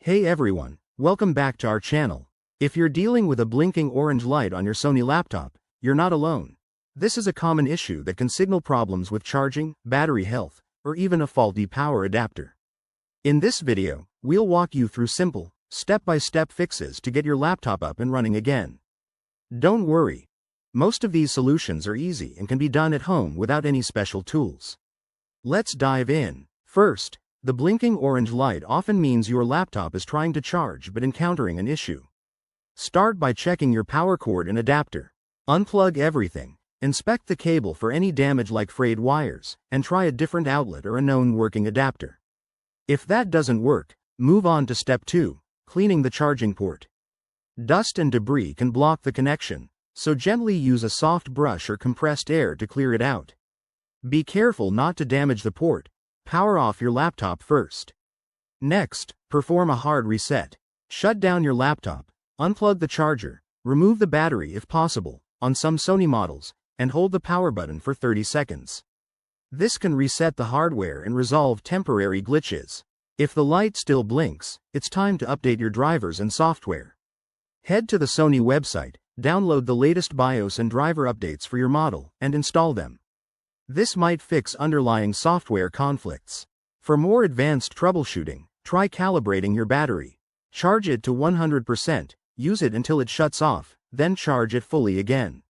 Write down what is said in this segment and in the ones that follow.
Hey everyone, welcome back to our channel. If you're dealing with a blinking orange light on your Sony laptop, you're not alone. This is a common issue that can signal problems with charging, battery health, or even a faulty power adapter. In this video, we'll walk you through simple, step-by-step fixes to get your laptop up and running again. Don't worry. Most of these solutions are easy and can be done at home without any special tools. Let's dive in. First, the blinking orange light often means your laptop is trying to charge but encountering an issue. Start by checking your power cord and adapter. Unplug everything, inspect the cable for any damage like frayed wires, and try a different outlet or a known working adapter. If that doesn't work, move on to step 2, cleaning the charging port. Dust and debris can block the connection, so gently use a soft brush or compressed air to clear it out. Be careful not to damage the port. Power off your laptop first. Next, perform a hard reset. Shut down your laptop, unplug the charger, remove the battery if possible, on some Sony models, and hold the power button for 30 seconds. This can reset the hardware and resolve temporary glitches. If the light still blinks, it's time to update your drivers and software. Head to the Sony website, download the latest BIOS and driver updates for your model, and install them. This might fix underlying software conflicts. For more advanced troubleshooting, try calibrating your battery. Charge it to 100%, use it until it shuts off, then charge it fully again.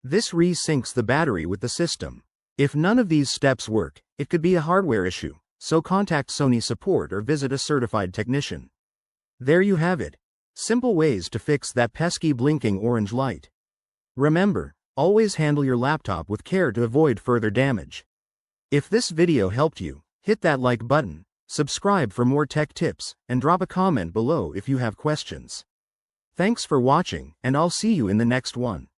This re-syncs the battery with the system. If none of these steps work, it could be a hardware issue, so contact Sony support or visit a certified technician. There you have it. Simple ways to fix that pesky blinking orange light. Remember, always handle your laptop with care to avoid further damage. If this video helped you, hit that like button, subscribe for more tech tips, and drop a comment below if you have questions. Thanks for watching, and I'll see you in the next one.